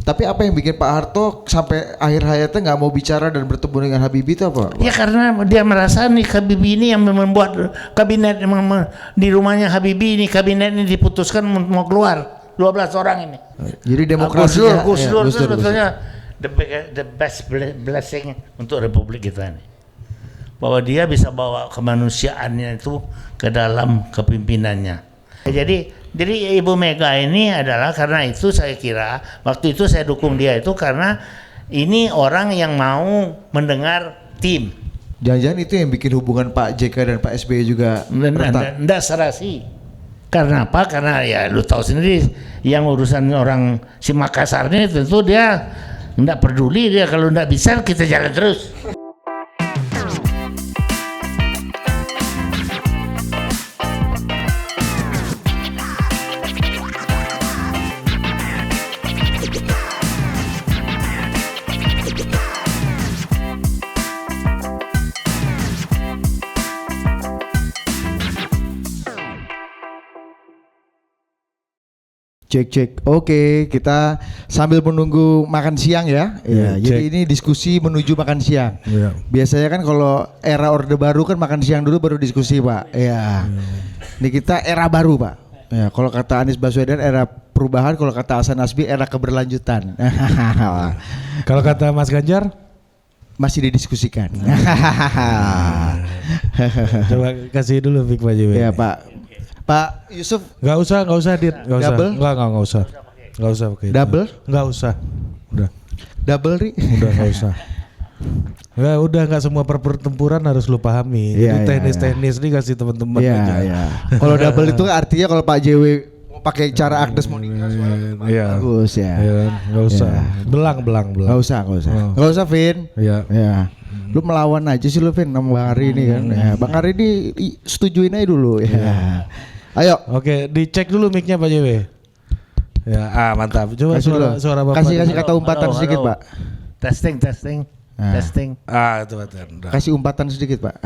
Tapi apa yang bikin Pak Harto sampai akhir hayatnya nggak mau bicara dan bertemu dengan Habibie itu apa? Ya karena dia merasa nih Habibie ini yang membuat kabinet di rumahnya Habibie ini kabinet ini diputuskan mau keluar 12 orang ini. Jadi demokrasinya Gus Dur itu Gus Dur. sebetulnya the best blessing untuk Republik kita ini. Bahwa dia bisa bawa kemanusiaannya itu ke dalam kepimimpinannya. Jadi Ibu Mega ini adalah karena itu saya kira waktu itu saya dukung dia itu karena ini orang yang mau mendengar tim. Jangan-jangan itu yang bikin hubungan Pak JK dan Pak SBY juga retak. Nggak serasi. Karena apa? Karena ya lu tahu sendiri yang urusan orang si Makassar ini tentu dia nggak peduli, dia kalau nggak bisa kita jalan terus. Cek. Oke, kita sambil menunggu makan siang ya. Iya, Jadi cek. ini diskusi menuju makan siang. Iya. Biasanya kan kalau era Orde Baru kan makan siang dulu baru diskusi, Pak. Iya. Ini kita era baru, Pak. Ya, kalau kata Anies Baswedan era perubahan, kalau kata Hasan Nasbi era keberlanjutan. Kalau kata Mas Ganjar, Masih didiskusikan. coba kasih dulu Vic Pak JW. Ya, Pak. Pak Yusuf, Nggak usah Dit, nggak usah. Double? Nggak usah. Nggak usah pakai. Double? Nggak usah. Udah, double ri. udah nggak usah. Nggak semua pertempuran harus lu pahami. Iya, Jadi iya, teknis nih kasih teman-teman Iya, aja. iya. Kalau double itu artinya kalau Pak JW mau pakai cara Agnes Monica Iya. bagus ya. Iya, nggak usah. Iya. Belang. Nggak usah. Oh. Nggak usah, Vin. Iya. Ya. Lu melawan aja sih lu, Vin, sama Bang Ari ini kan. Ya, Bang Ari ini setujuin aja dulu ya. Ayo. Oke, dicek dulu mic-nya Pak JW. Ya, mantap. Coba Kasih dulu. suara Bapak. Kasih dulu. kata umpatan sedikit, Pak. Testing. Nah. Testing. Itu betul. Udah. Kasih umpatan sedikit, Pak.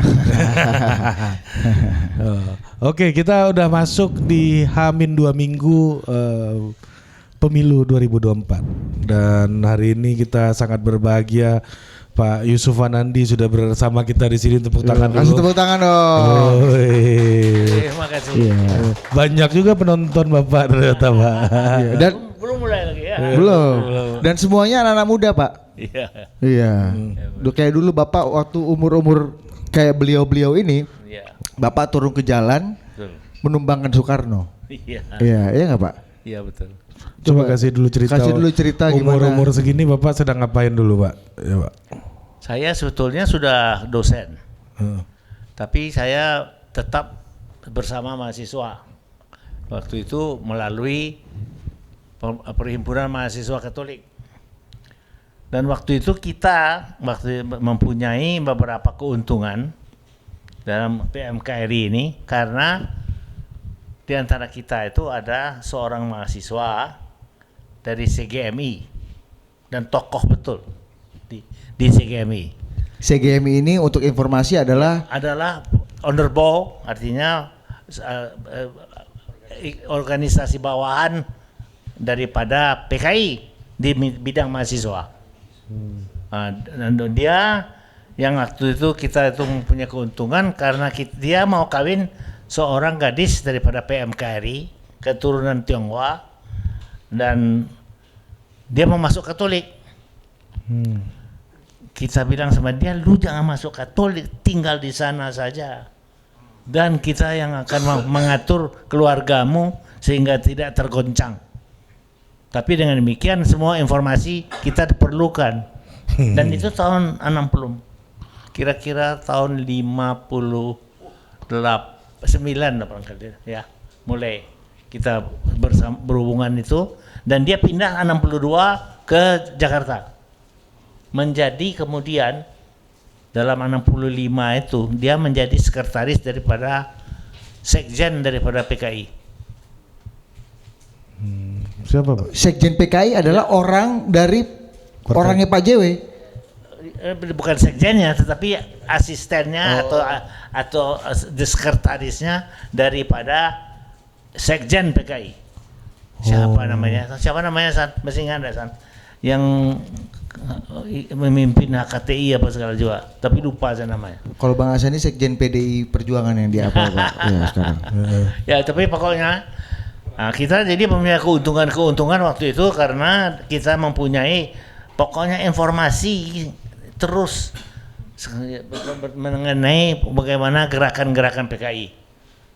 Oke, kita udah masuk di H-2 minggu pemilu 2024. Dan hari ini kita sangat berbahagia Pak Yusuf Wanandi sudah bersama kita di sini. Tepuk tangan Kasih dulu. tepuk tangan dong. Terima kasih. Iya. Banyak juga penonton Bapak ternyata Pak. Iya. Dan Belum mulai lagi ya. belum. Dan semuanya anak-anak muda, Pak. Iya. Iya. Kayak dulu Bapak waktu umur-umur kayak beliau-beliau ini, Iya. Bapak turun ke jalan Betul. menumbangkan Soekarno. Iya. Iya, iya nggak, Pak? Iya betul. Coba kasih dulu cerita gimana. umur segini Bapak sedang ngapain dulu Pak? Ya Pak. Saya sebetulnya sudah dosen, Heeh. tapi saya tetap bersama mahasiswa. Waktu itu melalui Perhimpunan Mahasiswa Katolik. Dan waktu itu kita mempunyai beberapa keuntungan dalam PMKRI ini karena di antara kita itu ada seorang mahasiswa dari CGMI dan tokoh betul di CGMI. CGMI ini untuk informasi adalah underbow, artinya organisasi bawahan daripada PKI di bidang mahasiswa. Dan dia yang waktu itu kita itu mempunyai keuntungan karena dia mau kawin seorang gadis daripada PMKRI keturunan Tionghoa dan dia mau masuk Katolik. Kita bilang sama dia, lu jangan masuk Katolik, tinggal di sana saja. Dan kita yang akan mengatur keluargamu sehingga tidak tergoncang. Tapi dengan demikian semua informasi kita perlukan. Dan itu tahun 60. Kira-kira tahun 59 barangkali ya. Mulai kita berhubungan itu dan dia pindah 62 ke Jakarta. Menjadi kemudian dalam 65 itu dia menjadi sekretaris daripada sekjen daripada PKI. Siapa Pak? Sekjen PKI adalah orang dari orangnya Pak JW. Bukan sekjennya tetapi asistennya atau sekretarisnya daripada sekjen PKI. Siapa namanya? San? Masih ingat San? yang memimpin HKTI apa segala juga, tapi lupa saya namanya. Kalau Bang Hasan ini sekjen PDI Perjuangan yang dia apa Pak? Ya sekarang. Ya tapi pokoknya kita jadi punya keuntungan waktu itu karena kita mempunyai pokoknya informasi terus mengenai bagaimana gerakan-gerakan PKI.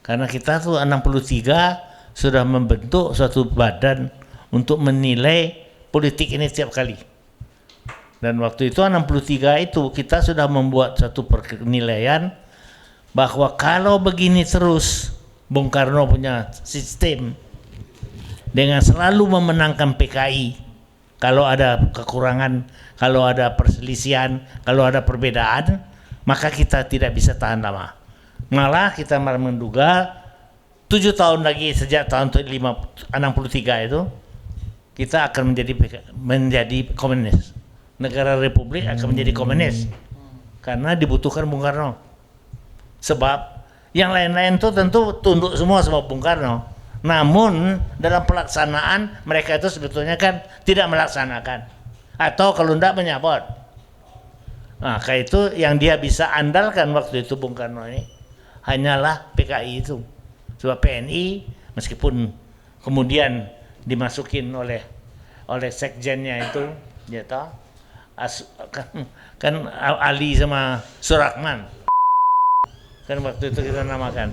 Karena kita tuh 63 sudah membentuk suatu badan untuk menilai politik ini setiap kali. Dan waktu itu 63 itu kita sudah membuat satu penilaian bahwa kalau begini terus Bung Karno punya sistem dengan selalu memenangkan PKI, kalau ada kekurangan, kalau ada perselisihan, kalau ada perbedaan, maka kita tidak bisa tahan lama. Malah kita menduga 7 tahun lagi sejak tahun 63 itu kita akan menjadi komunis. Negara Republik akan menjadi komunis karena dibutuhkan Bung Karno. Sebab yang lain-lain itu tentu tunduk semua sama Bung Karno. Namun dalam pelaksanaan mereka itu sebetulnya kan tidak melaksanakan atau kalau tidak menyabot. Nah, kayak itu yang dia bisa andalkan waktu itu Bung Karno ini hanyalah PKI itu. Sebab PNI meskipun kemudian dimasukin oleh sekjennya itu, ya tahu. Kan Ali sama Surakman kan waktu itu kita namakan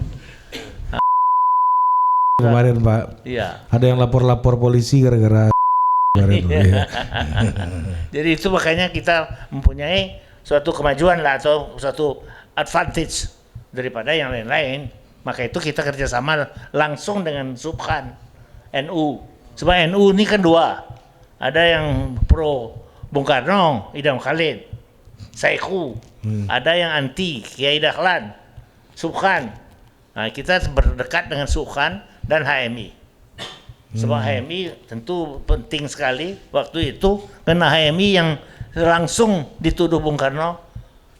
kemarin Pak. Iya. Ada yang lapor polisi gara-gara kemarin. Ya. Jadi itu makanya kita mempunyai suatu kemajuan lah atau suatu advantage daripada yang lain-lain. Maka itu kita kerjasama langsung dengan Subhan NU. Sebab NU ini kan dua. Ada yang pro Bung Karno, Idam Khalid, Saiku, ada yang anti Kiai Dahlan, Subhan. Nah, kita berdekat dengan Subhan dan HMI. Sebab HMI tentu penting sekali waktu itu karena HMI yang langsung dituduh Bung Karno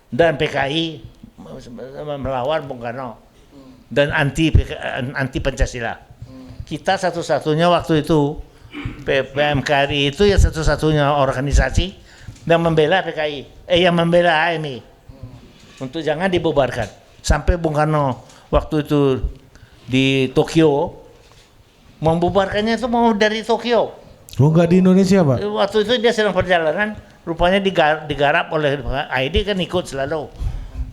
dan PKI melawan Bung Karno dan anti Pancasila. Kita satu-satunya waktu itu PMKRI itu ya satu-satunya organisasi yang membela PKI, yang membela HMI untuk jangan dibubarkan. Sampai Bung Karno waktu itu di Tokyo membubarkannya itu mau dari Tokyo. Oh nggak di Indonesia Pak? Waktu itu dia sedang perjalanan, rupanya digarap oleh ID kan ikut selalu.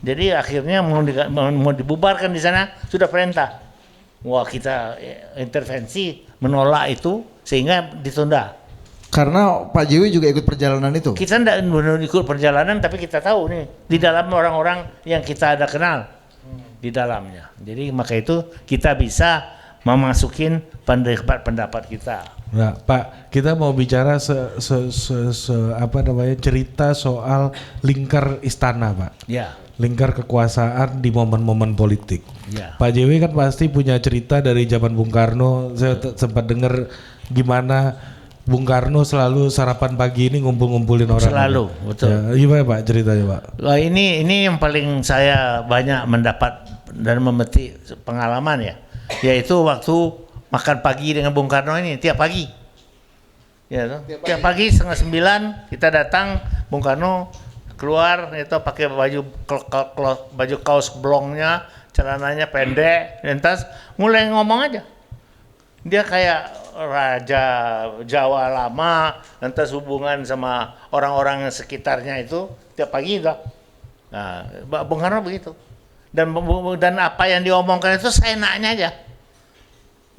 Jadi akhirnya mau dibubarkan di sana sudah perintah. Wah kita intervensi menolak itu sehingga ditunda. Karena Pak Jokowi juga ikut perjalanan itu. Kita tidak ikut perjalanan tapi kita tahu nih di dalam orang-orang yang kita ada kenal di dalamnya. Jadi maka itu kita bisa memasukin pendapat kita. Nah, Pak, kita mau bicara cerita soal lingkar istana, Pak. Ya. Lingkar kekuasaan di momen-momen politik. Ya. Pak JW kan pasti punya cerita dari zaman Bung Karno. Saya sempat dengar gimana Bung Karno selalu sarapan pagi ini ngumpul-ngumpulin orang. Selalu, betul. Ya, gimana Pak ceritanya Pak? Wah, ini yang paling saya banyak mendapat dan memetik pengalaman ya. Yaitu waktu makan pagi dengan Bung Karno ini tiap pagi. Ya, tiap pagi 8:30 kita datang, Bung Karno keluar itu pakai baju kaos blongnya, celananya pendek, lantas mulai ngomong aja. Dia kayak raja Jawa lama, lantas hubungan sama orang-orang sekitarnya itu tiap pagi itu. Nah, Bung Karno begitu. Dan apa yang diomongkan itu seenaknya aja.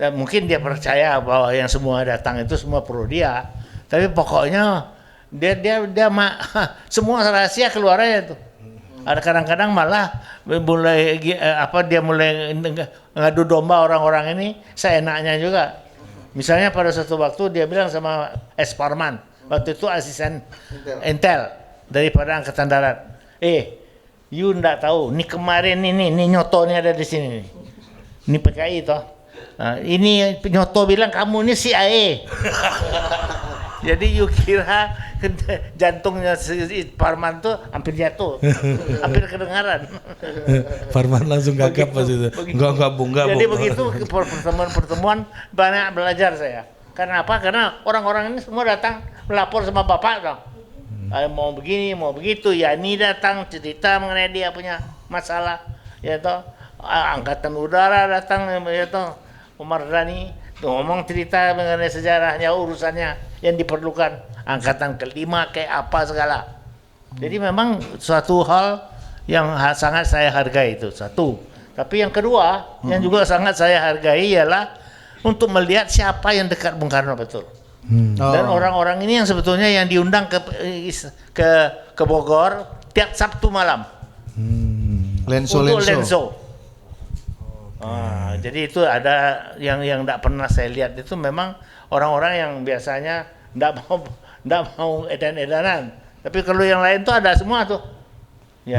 Dan mungkin dia percaya bahwa yang semua datang itu semua pro dia. Tapi pokoknya dia semua rahasia keluar aja tuh. Ada kadang-kadang malah dia mulai ngadu domba orang-orang ini seenaknya juga. Misalnya pada suatu waktu dia bilang sama S. Parman, waktu itu asisten Intel daripada Angkatan Darat. You ndak tahu, nih kemarin ini Nyoto nih ada di sini nih. Ini PKI toh. Nah, ini Nyoto bilang kamu ini CIA. Jadi you kira jantungnya si Parman tuh hampir jatuh, hampir kedengaran. Parman langsung gagap pas itu. Enggak Bung, enggak. Jadi begitu pertemuan banyak belajar saya. Karena apa? Karena orang-orang ini semua datang melapor sama bapak dong. Mau begini, mau begitu. Yani datang cerita mengenai dia punya masalah, ya toh. Angkatan Udara datang, ya toh. Umar Dhani ngomong cerita mengenai sejarahnya, urusannya yang diperlukan. Angkatan kelima kayak apa segala. Jadi memang suatu hal yang sangat saya hargai itu satu. Tapi yang kedua, yang juga sangat saya hargai ialah untuk melihat siapa yang dekat Bung Karno betul. Dan orang-orang ini yang sebetulnya yang diundang ke Bogor tiap Sabtu malam untuk lenso. Jadi itu ada yang tidak pernah saya lihat itu memang orang-orang yang biasanya tidak mau edan-edanan. Tapi kalau yang lain tuh ada semua tuh. Ya,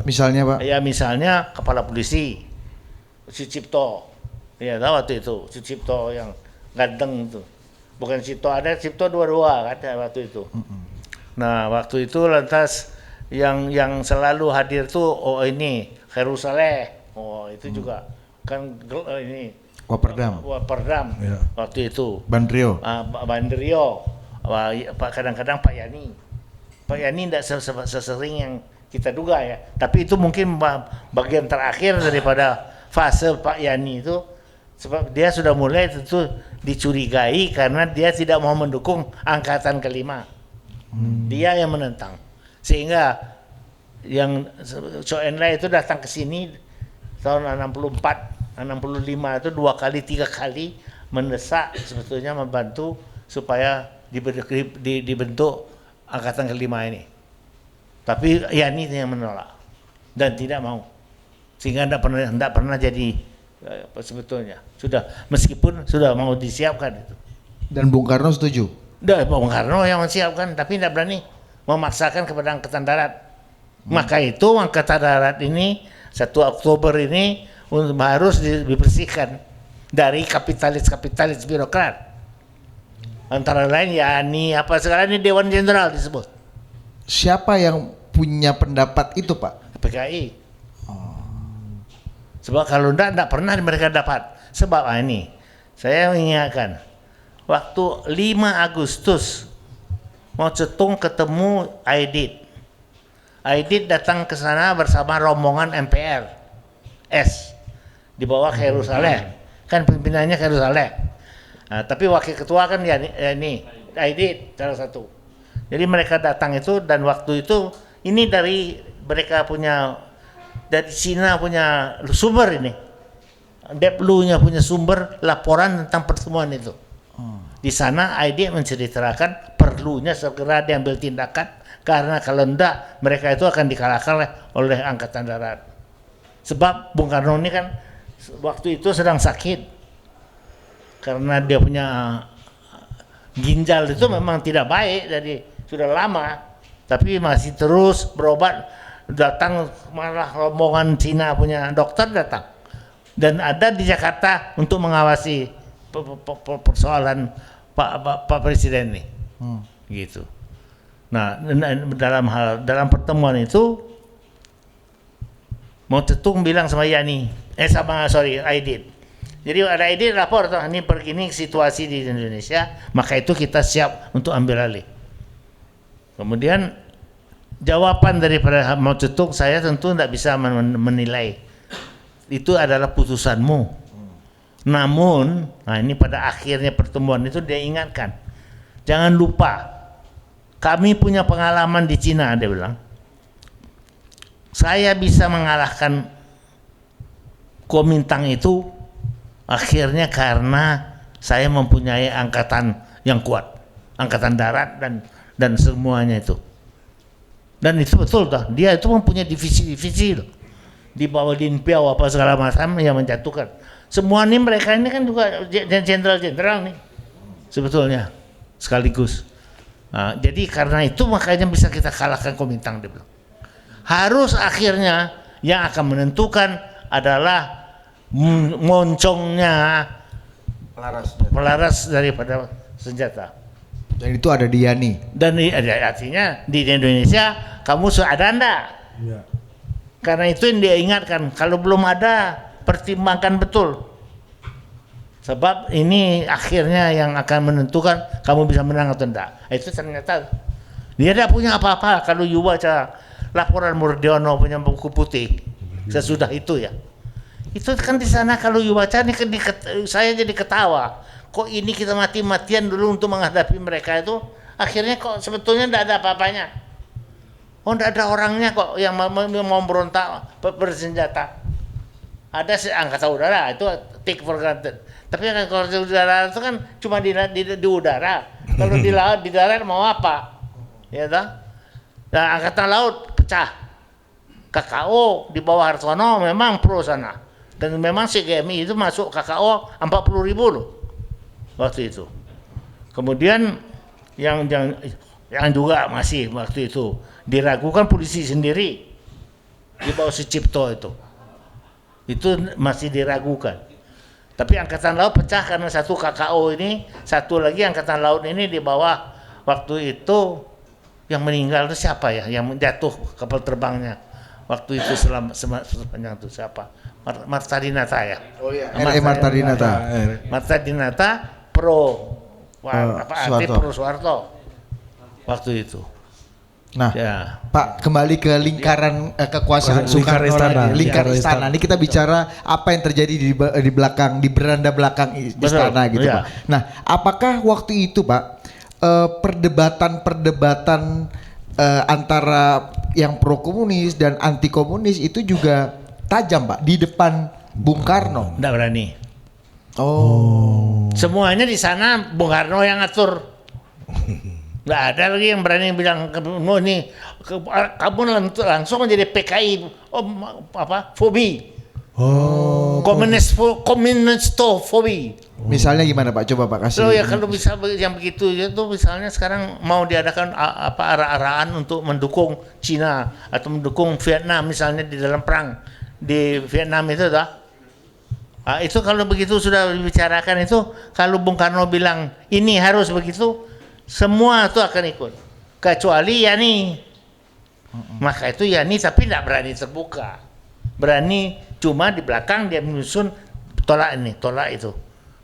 Misalnya Pak. Ya misalnya kepala polisi Sucipto. Ya tahu waktu itu Sucipto yang ganteng itu. Bukan Cipto, ada Cipto dua-dua ada waktu itu. Nah waktu itu lantas yang selalu hadir tuh ini Khairul Saleh. Itu juga kan ini Waperdam. Ya. Waktu itu. Bandrio. Bandrio. Kadang-kadang Pak Yani. Pak Yani tidak sesering yang kita duga ya. Tapi itu mungkin bagian terakhir daripada fase Pak Yani itu. Sebab dia sudah mulai tentu dicurigai karena dia tidak mau mendukung angkatan kelima. Dia yang menentang. Sehingga yang Chou En-lai itu datang ke sini tahun 64, 65 itu 2 kali 3 kali mendesak sebetulnya membantu supaya dibentuk angkatan kelima ini. Tapi Yani yang menolak dan tidak mau. Sehingga tidak pernah jadi sebetulnya meskipun sudah mau disiapkan itu. Dan Bung Karno setuju. Bung Karno yang menyiapkan tapi tidak berani memaksakan kepada angkatan darat. Maka itu angkatan darat ini 1 Oktober ini harus dibersihkan dari kapitalis birokrat. Antara lain Yani apa segala ini Dewan Jenderal disebut. Siapa yang punya pendapat itu Pak? PKI. Sebab kalau tidak pernah mereka dapat. Sebab ini, saya mengingatkan, waktu 5 Agustus, Mao Zedong ketemu Aidit. Aidit datang ke sana bersama rombongan MPR S di bawah Khairul Saleh. Kan pimpinannya Khairul Saleh. Nah, tapi wakil ketua kan ini Aidit salah satu. Jadi mereka datang itu dan waktu itu ini dari mereka punya dari Cina punya sumber ini. Deplu-nya punya sumber laporan tentang pertemuan itu. Di sana ID menceritakan perlunya segera diambil tindakan karena kalau tidak mereka itu akan dikalahkan oleh angkatan darat. Sebab Bung Karno ini kan waktu itu sedang sakit karena dia punya ginjal itu memang tidak baik jadi sudah lama tapi masih terus berobat. Datang malah rombongan Cina punya dokter datang dan ada di Jakarta untuk mengawasi persoalan Pak Presiden ini, gitu. Nah dalam pertemuan itu Mao Zedong bilang sama Yani, Aidit. Jadi ada Aidit lapor ini begini situasi di Indonesia, maka itu kita siap untuk ambil alih. Kemudian jawaban daripada Mao Zedong saya tentu tidak bisa menilai. Itu adalah putusanmu. Namun, ini pada akhirnya pertemuan itu dia ingatkan. Jangan lupa, kami punya pengalaman di Cina, dia bilang. Saya bisa mengalahkan Kuomintang itu akhirnya karena saya mempunyai angkatan yang kuat. Angkatan darat dan semuanya itu. Dan itu betul toh, dia itu mempunyai divisi-divisi loh. Di bawah Lin Piao apa segala macam yang menjatuhkan. Semua ini mereka ini kan juga jenderal-jenderal nih sebetulnya sekaligus. Nah, jadi karena itu makanya bisa kita kalahkan Kuomintang dia bilang. Harus akhirnya yang akan menentukan adalah moncongnya pelaras daripada senjata. Dan itu ada di Yani. Dan artinya di Indonesia kamu sudah ada enggak? Ya. Karena itu yang dia ingatkan, kalau belum ada pertimbangkan betul. Sebab ini akhirnya yang akan menentukan kamu bisa menang atau tidak. Itu ternyata dia tidak punya apa-apa. Kalau you baca laporan Murdiono punya buku putih sesudah itu ya. Itu kan di sana kalau you baca ini saya jadi ketawa. Kok ini kita mati-matian dulu untuk menghadapi mereka itu, akhirnya kok sebetulnya tidak ada apa-apanya. Oh, tidak ada orangnya kok yang mau berontak bersenjata. Ada angkatan udara itu take for granted. Tapi kalau di udara itu kan cuma di udara. Kalau di laut, di darat mau apa? Ya toh? Nah, angkatan laut pecah. KKO di bawah Hartono memang pro sana. Dan memang CGMI itu masuk KKO 40.000 loh waktu itu. Kemudian yang juga masih waktu itu diragukan polisi sendiri di bawah Sucipto itu masih diragukan. Tapi angkatan laut pecah karena satu KKO ini, satu lagi angkatan laut ini di bawah waktu itu yang meninggal itu siapa ya? Yang jatuh kapal terbangnya waktu itu sepanjang itu siapa? Marta Dinata ya. Oh iya. Marta Dinata. Marta Dinata pro anti pro Soeharto waktu itu. Nah, ya. Pak, kembali ke lingkaran kekuasaan Soekarno lagi. Lingkar istana. Ini kita bicara apa yang terjadi di belakang, di beranda belakang istana gitu, ya. Pak. Nah, apakah waktu itu, Pak, perdebatan antara yang pro komunis dan anti komunis itu juga tajam, Pak, di depan Bung Karno? Nggak berani. Oh. Semuanya di sana Bung Karno yang ngatur. Nggak ada lagi yang berani bilang, no ini kamu langsung menjadi PKI, fobi. Oh. Komunistofobi. Misalnya gimana, Pak? Coba Pak kasih. So ya kalau bisa yang begitu itu misalnya sekarang mau diadakan arah-arahan untuk mendukung Cina atau mendukung Vietnam misalnya di dalam perang di Vietnam itu dah. Nah, itu kalau begitu sudah dibicarakan itu, kalau Bung Karno bilang ini harus begitu, semua itu akan ikut, kecuali Yani. Maka itu Yani tapi tidak berani terbuka, berani cuma di belakang dia menyusun tolak itu.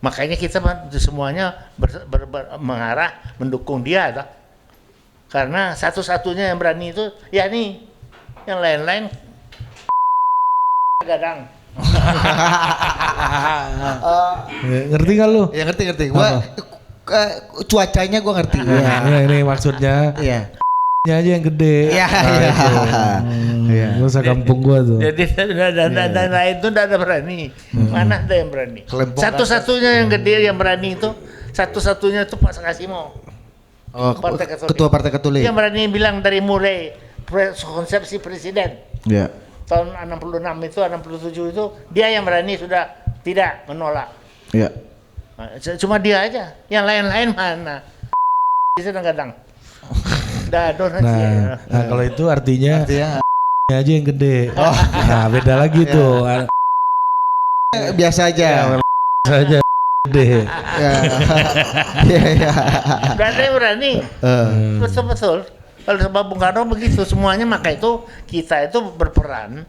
Makanya kita semuanya mengarah mendukung dia, tak? Karena satu-satunya yang berani itu Yani, yang lain-lain gadang. Ngerti nggak lu? Ya ngerti. Gua cuacanya gua ngerti. Ya, ini maksudnya. Iya. Nya aja yang gede. Iya. Gak usah kampung gua tuh. Jadi dan lain itu tidak ada berani. Mana ada yang berani? Satu-satunya yang gede yang berani itu, satu-satunya itu Pak Sakasimo. Oh, Ketua Partai Katolik. Dia berani bilang dari mulai konsepsi presiden. Iya. Tahun 66 itu, 67 itu dia yang berani sudah tidak menolak. Iya. Cuma dia aja, yang lain-lain mana? Bisa kadang. Nah, kalau itu artinya aja yang gede. Oh. Nah, beda lagi tuh. Biasa aja. Biasa aja gede. Iya. Gak ada yang berani. Betul. Kalau sebab Bung Karno begitu semuanya, maka itu kita itu berperan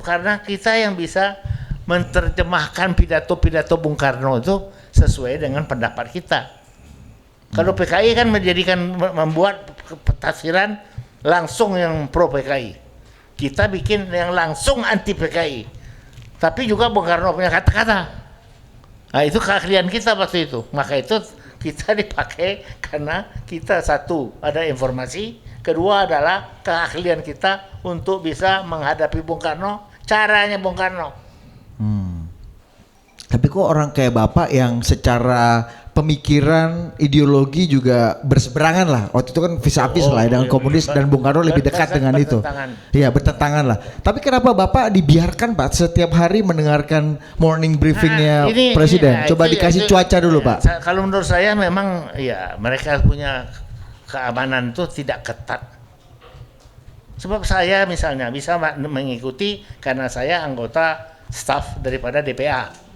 karena kita yang bisa menerjemahkan pidato-pidato Bung Karno itu sesuai dengan pendapat kita. Kalau PKI kan membuat tafsiran langsung yang pro PKI. Kita bikin yang langsung anti PKI. Tapi juga Bung Karno punya kata-kata. Nah, itu keahlian kita waktu itu. Maka itu kita dipakai karena kita satu ada informasi, kedua adalah keahlian kita untuk bisa menghadapi Bung Karno, caranya Bung Karno. Tapi kok orang kayak Bapak yang secara pemikiran, ideologi juga berseberangan lah. Waktu itu kan vis-a-vis lah dengan komunis dan Bung Karno lebih dekat dengan itu. Iya, bertentangan lah. Tapi kenapa Bapak dibiarkan, Pak, setiap hari mendengarkan morning briefingnya Presiden? Coba dikasih cuaca dulu, Pak. Kalau menurut saya memang ya mereka punya keamanan itu tidak ketat. Sebab saya misalnya bisa mengikuti karena saya anggota staf daripada DPA.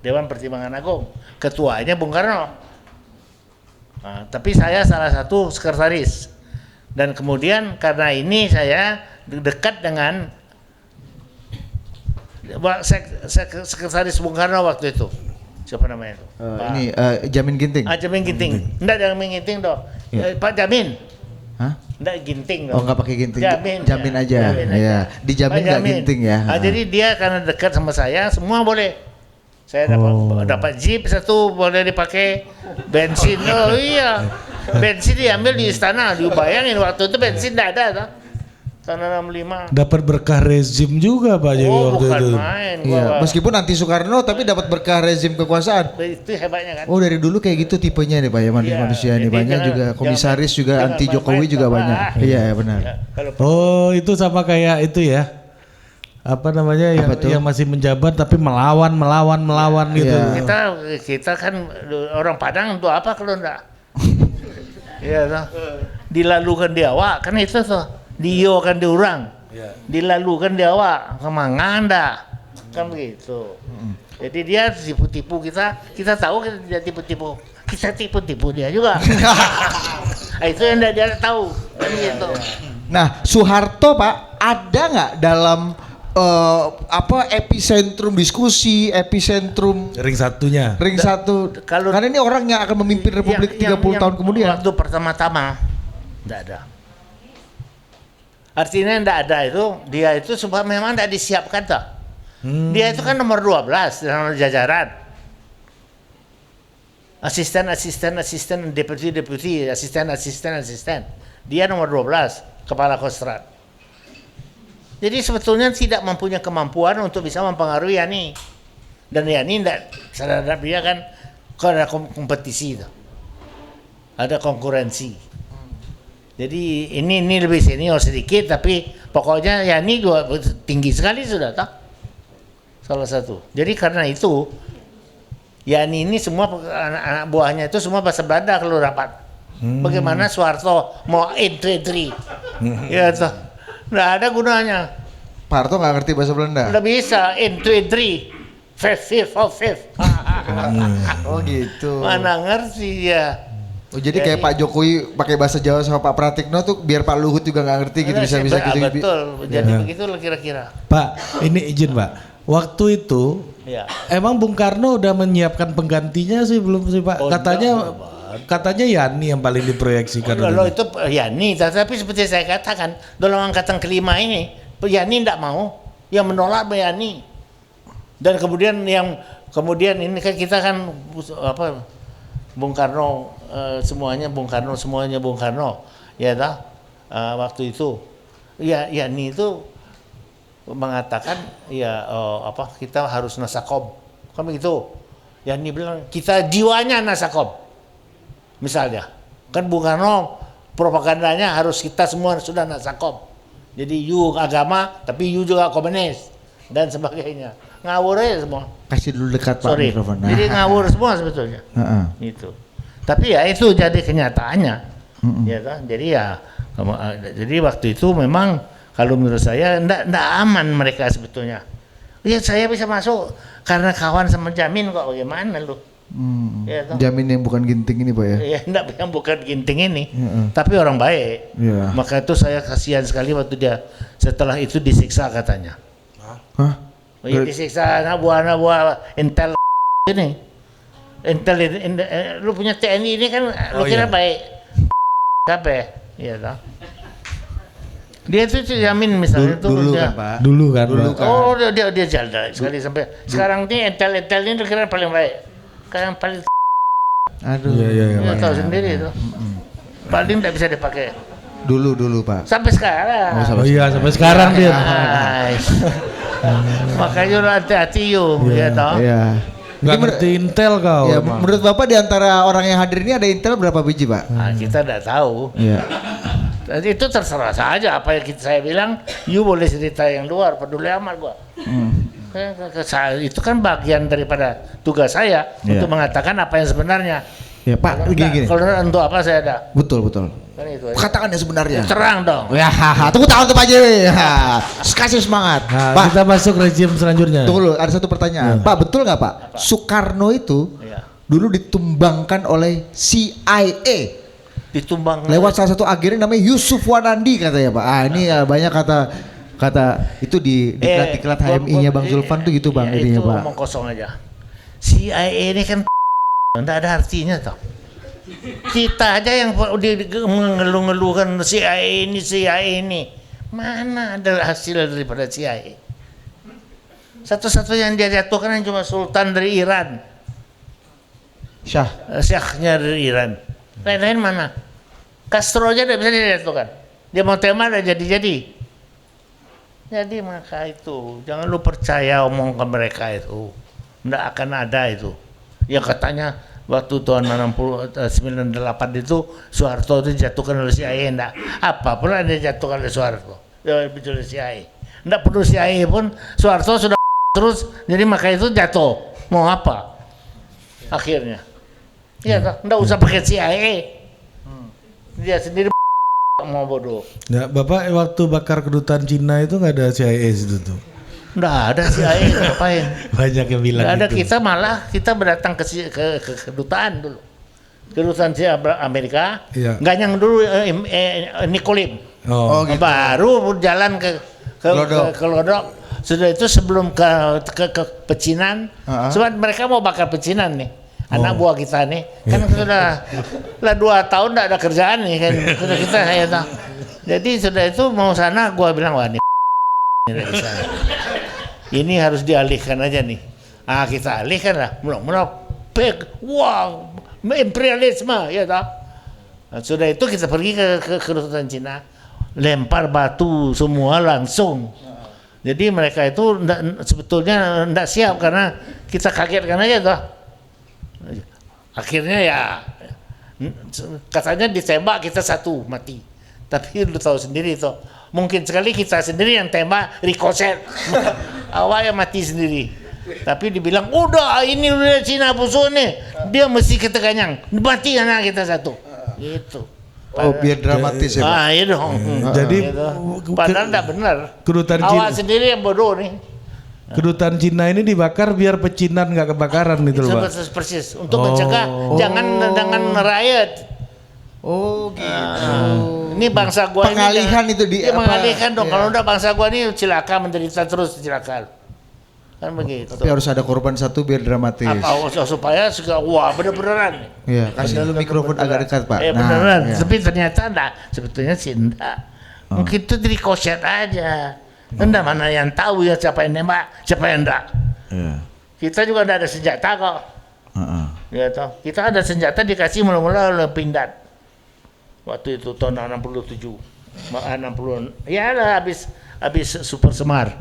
Dewan Pertimbangan Agung, ketuanya Bung Karno. Nah, tapi saya salah satu sekretaris. Dan kemudian karena ini saya dekat dengan sekretaris Bung Karno waktu itu. siapa namanya itu? Ini Jamin Ginting. Jamin Ginting. Enggak Jamin Ginting dong. Iya. Pak Jamin. Hah? Enggak Ginting dong. Oh nggak pakai Ginting. Jamin aja. Jamin Ya. Dijamin Pak nggak Jamin. Ginting ya. Jadi dia karena dekat sama saya, semua boleh. Saya dapat jeep satu boleh dipakai, bensin. Oh iya. Bensin diambil di istana. Bayangin waktu itu bensin enggak ada toh. Tahun 65. Dapat berkah rezim juga Pak Jokowi waktu bukan itu. main. Iya, meskipun anti Soekarno tapi dapat berkah rezim kekuasaan. Itu hebatnya kan. Oh dari dulu kayak gitu tipenya nih Pak ya, manusia nih jadi banyak jangan- juga komisaris juga jangan anti main-main Jokowi juga sama- banyak. Iya benar. Ya, kalau Oh itu sama kayak itu ya. Apa namanya Apa tuh? yang masih menjabat tapi melawan gitu. Iya. kita kan orang Padang untuk apa kalau enggak? Iya toh. Dilalukan di awak kan itu tuh. Diokan di orang. Dilalukan di awak kemana anda? Kan begitu. Jadi dia tipu-tipu kita tahu dia tipu-tipu. Kita tipu-tipu dia juga. Itu yang dia tahu. Kan gitu. Nah Soeharto Pak ada nggak dalam epicentrum diskusi, epicentrum Ring satunya. ring satu? kalau- Karena ini orang yang akan memimpin Republik 30 tahun kemudian. Waktu pertama-tama enggak ada. Artinya enggak ada itu, dia itu supaya memang enggak disiapkan toh. Dia itu kan nomor 12 dalam jajaran. Asisten, deputi, asisten. Dia nomor 12, kepala Kostrad. Jadi sebetulnya tidak mempunyai kemampuan untuk bisa mempengaruhi Yani. Dan Yani enggak sadar dia kan ada kompetisi itu. Ada konkurensi. Jadi ini lebih senior sedikit tapi pokoknya Yani juga tinggi sekali sudah tak? Salah satu. Jadi karena itu Yani ini semua anak buahnya itu semua bahasa Belanda kalau rapat. Bagaimana Soeharto mau entry? Ya toh. Nggak ada gunanya. Pak Harto nggak ngerti bahasa Belanda. Nggak bisa entry. Fifth. Oh gitu. Mana ngerti ya. Oh jadi kayak Pak Jokowi pakai bahasa Jawa sama Pak Pratikno tuh biar Pak Luhut juga nggak ngerti gitu bisa gitu. Betul. Jadi begitulah kira-kira. Pak, ini izin Pak. Waktu itu Ya. emang Bung Karno udah menyiapkan penggantinya sih belum sih Pak? Oh, Katanya Yani yang paling diproyeksikan. Kalau itu Yani, tapi seperti saya katakan dalam angkatan kelima ini Yani tidak mau, yang menolak Yani. Dan kemudian ini kan kita kan Bung Karno semuanya Bung Karno ya dah waktu itu ya Yani itu mengatakan kita harus nasakom kan begitu. Yani bilang kita jiwanya nasakom. Misalnya, kan Bung Karno propagandanya harus kita semua sudah nasakom. Jadi you agama, tapi you juga komunis dan sebagainya. Ngawur aja semua. Kasih dulu dekat Pak Sorry. mikrofon. Jadi ngawur semua sebetulnya. Itu. Tapi ya itu jadi kenyataannya. Ya kan? Jadi waktu itu memang kalau menurut saya enggak aman mereka sebetulnya. Ya saya bisa masuk karena kawan sama Jamin kok bagaimana lu? Ya, Jamin yang bukan Ginting ini Pak ya? Ya enggak yang bukan Ginting ini, tapi orang baik. Iya. Maka itu saya kasihan sekali waktu dia setelah itu disiksa katanya. Hah? Oh, iya, disiksa anak buah Intel ini. Intel lu punya TNI ini kan lu kira baik. Apa ya? Iya toh. Dia itu Jamin misalnya itu Dulu dia, kan Pak? Dulu kan Pak. Oh dia jalan sekali sampai sekarang ini Intel ini lu kira paling baik. Yang paling Aduh. Iya. ya, tahu sendiri itu. Paling tidak bisa dipakai. Dulu Pak. Sampai sekarang. Oh iya sampai sekarang dia. Makanya lu hati-hati you, ya toh. Iya. Nggak ngerti Intel kau. Ya, emang. menurut Bapak di antara orang yang hadir ini ada Intel berapa biji Pak? Nah, kita tidak tahu. Iya. Jadi itu terserah saja apa yang saya bilang. You boleh cerita yang luar, peduli amat gua. Itu kan bagian daripada tugas saya untuk mengatakan apa yang sebenarnya. Ya Pak, gini. Kalau untuk apa saya ada? Betul. Kan itu aja. Katakan yang sebenarnya. Terang dong. Ya, tunggu tahun tuh Pak Jokowi. Kasih semangat. Nah, Pak, kita masuk rezim selanjutnya. tunggu dulu, ada satu pertanyaan. Pak, betul nggak Pak? Soekarno itu Iya. dulu ditumbangkan oleh CIA Ditumbang lewat salah satu agennya namanya Yusuf Wanandi katanya Pak. Ini banyak kata itu di diklat HMI-nya Bang Zulfan tuh gitu Bang ya, ininya itu Pak. omong kosong aja. CIA ini kan enggak ada artinya toh. Kita aja yang mengeluh-ngeluhkan CIA ini. Mana ada hasil daripada CIA? Satu-satunya yang dia jatuhkan cuma Sultan dari Iran. Syakhnya dari Iran. Lain-lain mana? Castro aja tidak bisa dijatuhkan. Dia mau tembak udah jadi. Jadi maka itu jangan lu percaya omong ke mereka itu. Nggak akan ada itu. Yang katanya waktu tahun 98 itu Soeharto itu dijatuhkan oleh CIA, enggak. Apa pun ada dijatuhkan oleh Soeharto. Oleh CIA. Enggak perlu CIA pun Soeharto sudah terus, jadi maka itu jatuh. Mau apa? Akhirnya. Ya, enggak usah pakai CIA. Dia sendiri mau bodoh. Ya, Bapak waktu bakar kedutaan Cina itu nggak ada CIA situ tuh. Nggak ada CIA, ngapain? Banyak yang bilang Nggak ada, gitu. kita berdatang ke kedutaan dulu. Kedutaan Amerika, Iya. nggak yang dulu Nicolim. Oh, gitu. Baru jalan ke Lodok. Sudah itu sebelum ke pecinan, sebab mereka mau bakar pecinan nih. Anak buah kita nih, kan sudah 2 tahun tidak ada kerjaan nih kan, sudah kita ya tahu. Jadi sudah itu mau sana, gua bilang wah ini tidak bisa. Ini harus dialihkan aja nih. Kita alihkan lah, wow, imperialisme ya tahu. Sudah itu kita pergi ke kedutaan Cina, lempar batu semua langsung. Jadi mereka itu sebetulnya tidak siap karena kita kagetkan aja toh. Akhirnya ya katanya ditembak kita 1 mati. Tapi lu tahu sendiri toh, mungkin sekali kita sendiri yang tembak rikoset. Awak yang mati sendiri. Tapi dibilang udah ini udah Cina busuk nih, dia mesti kita ganyang, mati anak kita 1. Gitu. Oh, biar dramatis ya, Pak. Iya dong. Jadi gitu. Padahal tidak benar. Kedutaan Awak Cina, sendiri yang bodoh nih. kedutaan Cina ini dibakar biar pecinan nggak kebakaran gitu loh, Pak. Persis untuk mencegah jangan riot. Oh, gitu. Ini bangsa gua Pengalihan ini itu di apa? mengalihkan dong. Iya. Kalau udah bangsa gua ini celaka, menderita terus celaka. Kan begitu. Tapi harus ada korban 1 biar dramatis. Supaya wah bener-beneran. Iya, kasih dulu mikrofon agak dekat, Pak. Beneran. Iya. Tapi ternyata enggak. Sebetulnya sih enggak. Mungkin itu ricochet aja. Enggak, mana yang tahu ya siapa yang nembak, siapa yang enggak. Iya. Kita juga ada senjata kok. Ya toh. Kita ada senjata dikasih mula-mula oleh Pindad. Waktu itu tahun 67. 60. Ya lah habis Super Semar.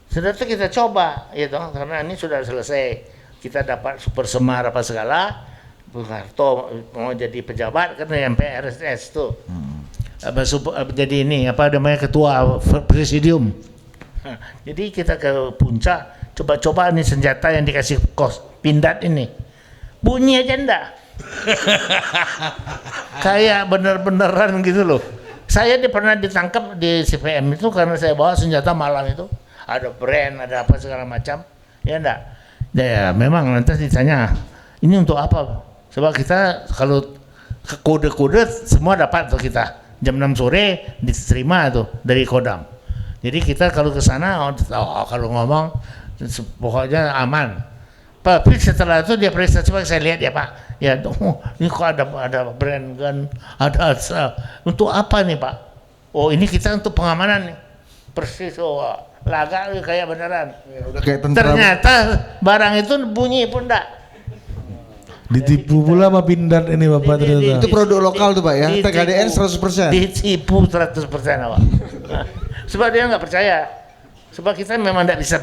Sudah itu kita coba, ya toh, karena ini sudah selesai. Kita dapat Super Semar apa segala. Bung Karto mau jadi pejabat kan yang PRS tuh. Jadi ini apa namanya ketua presidium. Jadi kita ke puncak, coba-coba nih senjata yang dikasih Pindad ini. Bunyi aja enggak. Kayak bener-beneran gitu loh. Saya pernah ditangkap di CPM itu karena saya bawa senjata malam itu. Ada brand, ada apa segala macam. Ya enggak. Ya memang nanti ditanya, ini untuk apa? Sebab kita kalau kode-kode semua dapat tuh kita. Jam 6 sore diterima tuh dari Kodam. Jadi kita kalau ke sana kalau ngomong pokoknya aman. Tapi setelah itu dia periksa, coba saya lihat ya Pak. Ya, ini kok ada brand kan, ada untuk apa nih Pak? Oh ini kita untuk pengamanan nih. Persis, laga kayak beneran. Ya, udah kayak tentara. Ternyata barang itu bunyi pun enggak. Ditipu pula sama Pindad ini Bapak ternyata. Itu produk lokal tuh, Pak ya. Ditipu. TKDN 100%. Ditipu 100% awak. Sebab dia nggak percaya. Sebab kita memang nggak bisa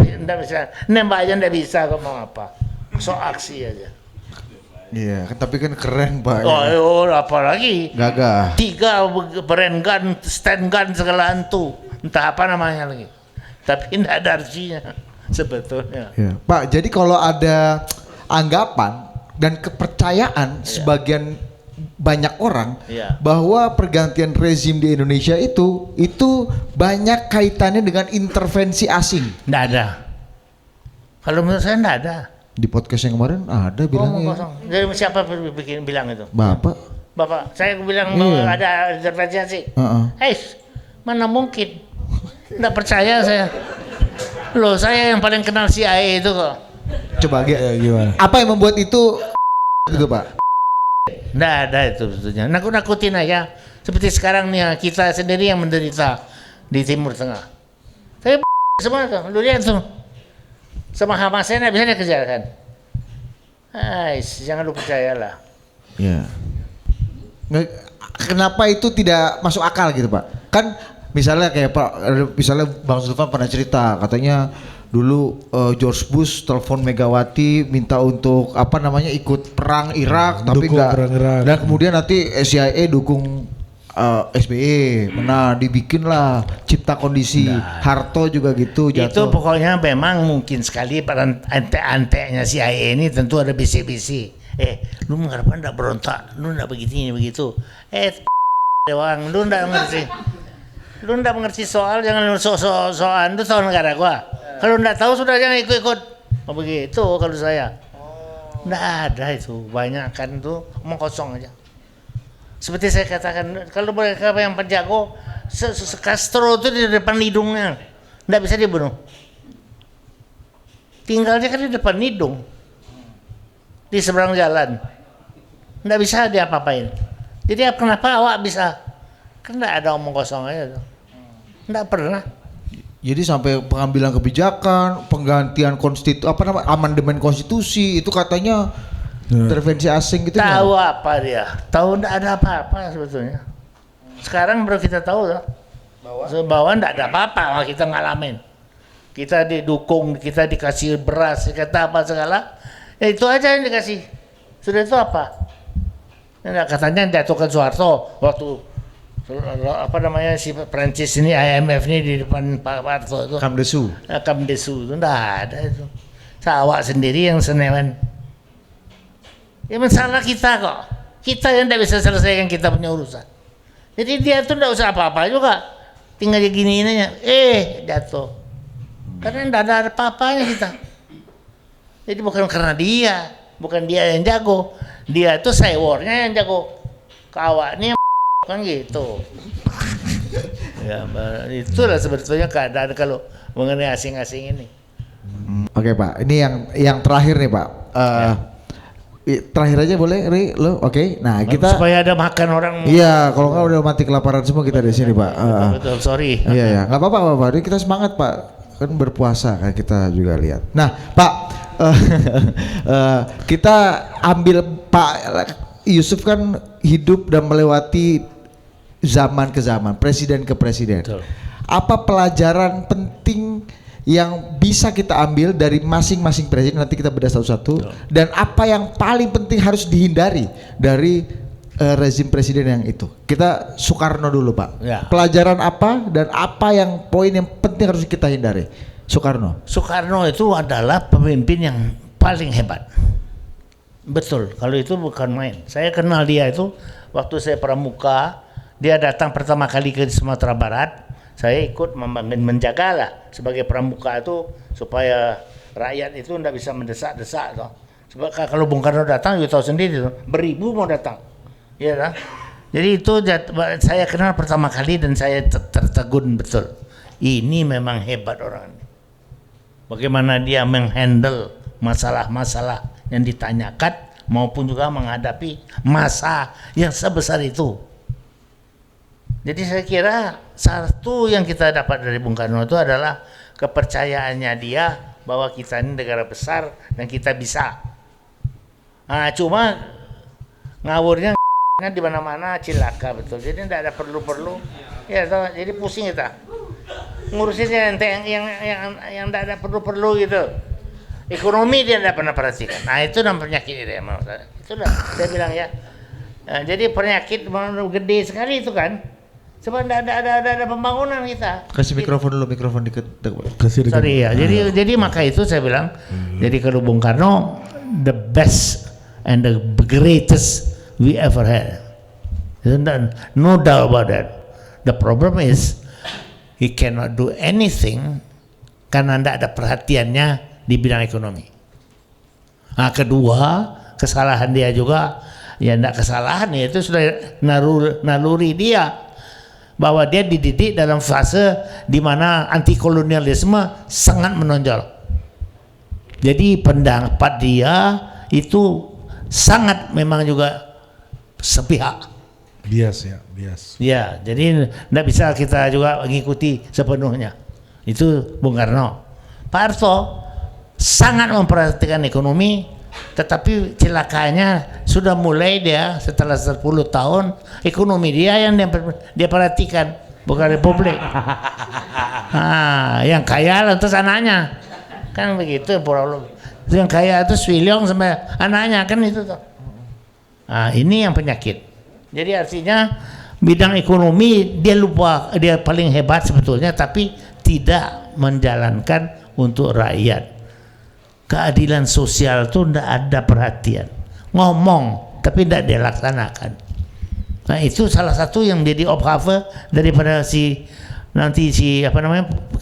nembak aja nggak bisa, kok mau apa? So aksi aja. Iya, tapi kan keren, Pak. Oh, apalagi Gagah. 3 brand gun, stand gun segala antu. Entah apa namanya lagi. Tapi nggak ada artinya sebetulnya. Ya. Pak, jadi kalau ada anggapan dan kepercayaan sebagian banyak orang bahwa pergantian rezim di Indonesia itu banyak kaitannya dengan intervensi asing. Nggak ada. Kalau menurut saya nggak ada. Di podcast yang kemarin ada bilangnya. Kosong. Jadi siapa bilang itu? Bapak, saya bilang ada intervensi asing. Mana mungkin? Nggak percaya saya. Loh, saya yang paling kenal CIA itu kok. Coba gimana? apa yang membuat itu gitu Pak? Nggak ada itu sebetulnya. Nakut-nakutin aja. Seperti sekarang nih kita sendiri yang menderita di Timur Tengah. Tapi semua tuh, lu lihat tuh. Sama Hamasnya nggak bisa dikejarkan. Jangan lu percayalah. Ya. Kenapa itu tidak masuk akal gitu Pak? Kan misalnya kayak misalnya Bang Zulfan pernah cerita katanya dulu George Bush telepon Megawati minta untuk apa namanya ikut perang Irak tapi enggak, dan kemudian nanti CIA dukung SBY, dibikinlah cipta kondisi. Harto juga gitu jatuh. Itu pokoknya memang mungkin sekali pada ante-antenya CIA ini tentu ada bisi-bisi. Lu mengapa ndak berontak? Lu ndak begini begitu. Dewang, lu ndak mengerti. Lu ndak mengerti soal, jangan soal lu tahu negara gua. Kalau ndak tahu sudah jangan ikut-ikut. Oh begitu kalau saya. Ndak ada itu, banyak kan tuh omong kosong aja. Seperti saya katakan, kalau mereka yang penjago, Castro itu di depan hidungnya, nggak bisa dibunuh. Tinggalnya kan di depan hidung, di seberang jalan, nggak bisa dia apa-apain. Jadi kenapa awak bisa? Kan nggak ada omong kosong aja tuh, nggak pernah. Jadi sampai pengambilan kebijakan, penggantian amandemen konstitusi itu katanya intervensi asing gitu. Tahu apa dia? Tahu enggak ada apa-apa sebetulnya. Sekarang baru kita tahu loh. Bahwa enggak ada apa-apa kita ngalamin. Kita didukung, kita dikasih beras, kata apa segala. Ya itu aja yang dikasih. Sudah itu apa? Enggak katanya jatuhkan Soeharto waktu apa namanya si Prancis ini IMF ini di depan Pak Harto itu. Kamdesu itu enggak ada itu. Awak sendiri yang senewan. Ya masalah kita kok. Kita yang tidak bisa selesaikan kita punya urusan. Jadi dia tuh tidak usah apa-apa juga. Tinggal giniin aja. Jatuh. Karena tidak ada apa-apanya kita. Jadi bukan karena dia. Bukan dia yang jago. Dia tuh cywarnya yang jago. Kawannya kan gitu. Ya, itulah sebetulnya keadaan kalau mengenai asing-asing ini. Oke Pak. Ini yang terakhir nih Pak. Terakhir aja boleh, lo oke. Nah kita supaya ada makan orang. Iya, kalau nggak udah mati kelaparan semua kita di sini Pak. Betul, sorry. Iya, nggak apa-apa Pak. Kita semangat Pak. Kan berpuasa kan kita juga lihat. Nah Pak, kita ambil Pak Yusuf kan hidup dan melewati zaman ke zaman, presiden ke presiden. Betul. Apa pelajaran penting yang bisa kita ambil dari masing-masing presiden, nanti kita bedah satu-satu, dan apa yang paling penting harus dihindari dari rezim presiden yang itu? Kita Soekarno dulu Pak. Ya. Pelajaran apa dan apa yang poin yang penting harus kita hindari? Soekarno itu adalah pemimpin yang paling hebat. Betul, kalau itu bukan main. Saya kenal dia itu waktu saya pramuka, dia datang pertama kali ke Sumatera Barat. Saya ikut menjagalah sebagai pramuka itu supaya rakyat itu tidak bisa mendesak-desak toh. Sebab kalau Bung Karno datang, you tahu sendiri toh, beribu mau datang, ya kan? Jadi itu saya kenal pertama kali dan saya tertegun betul. Ini memang hebat orang ini. Bagaimana dia menghandle masalah-masalah yang ditanyakan maupun juga menghadapi masa yang sebesar itu. Jadi saya kira satu yang kita dapat dari Bung Karno itu adalah kepercayaannya dia bahwa kita ini negara besar dan kita bisa. Nah, cuma ngawurnya di mana-mana cilaka betul. Jadi tidak ada perlu-perlu. Ya, toh, jadi pusing kita. Ngurusinnya yang tidak ada perlu-perlu gitu. Ekonomi dia tidak pernah perhatikan. Nah, itu namanya penyakit dia. Itulah saya bilang ya. Nah, jadi penyakit gede sekali itu kan. Sebab ada pembangunan kita. Kasih mikrofon dulu, mikrofon dikit. Sorry ya. Jadi maka itu saya bilang. Jadi kalau Bung Karno the best and the greatest we ever had. No doubt about that. The problem is he cannot do anything karena tidak ada perhatiannya di bidang ekonomi. Nah, kedua kesalahan dia juga ya tidak kesalahan ya itu sudah naluri dia. Bahwa dia dididik dalam fase di mana anti kolonialisme sangat menonjol. Jadi pendapat dia itu sangat memang juga sepihak. Bias ya, bias. Ya, jadi tidak bisa kita juga mengikuti sepenuhnya. Itu Bung Karno. Pak Harto sangat memperhatikan ekonomi, tetapi celakanya sudah mulai dia setelah 10 tahun ekonomi dia yang dia perhatikan, bukan Republik. Yang kaya lantas anaknya, kan begitu problem. Yang kaya itu Swiliong sama anaknya kan itu tuh. Ini yang penyakit. Jadi artinya bidang ekonomi dia lupa, dia paling hebat sebetulnya, tapi tidak menjalankan untuk rakyat. Keadilan sosial itu tidak ada perhatian, ngomong tapi tidak dilaksanakan. Nah itu salah satu yang jadi obhaver daripada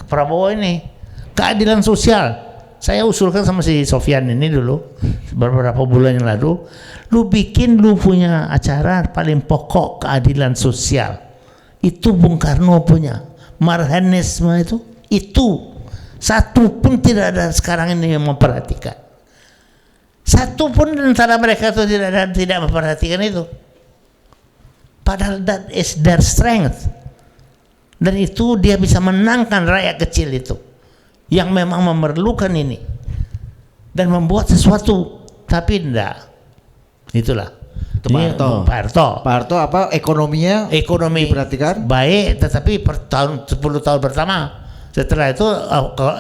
Prabowo ini, keadilan sosial. Saya usulkan sama si Sofyan ini dulu beberapa bulan yang lalu, lu punya acara paling pokok keadilan sosial. Itu Bung Karno punya marhanisme itu satu pun tidak ada sekarang ini yang memperhatikan. Satu pun antara mereka itu tidak memperhatikan itu. Padahal that is their strength. Dan itu dia bisa menangkan rakyat kecil itu yang memang memerlukan ini dan membuat sesuatu, tapi enggak. Itulah. Itu Pak Harto. Pak Harto apa ekonomi diperhatikan baik, tetapi per tahun 10 tahun pertama. Setelah itu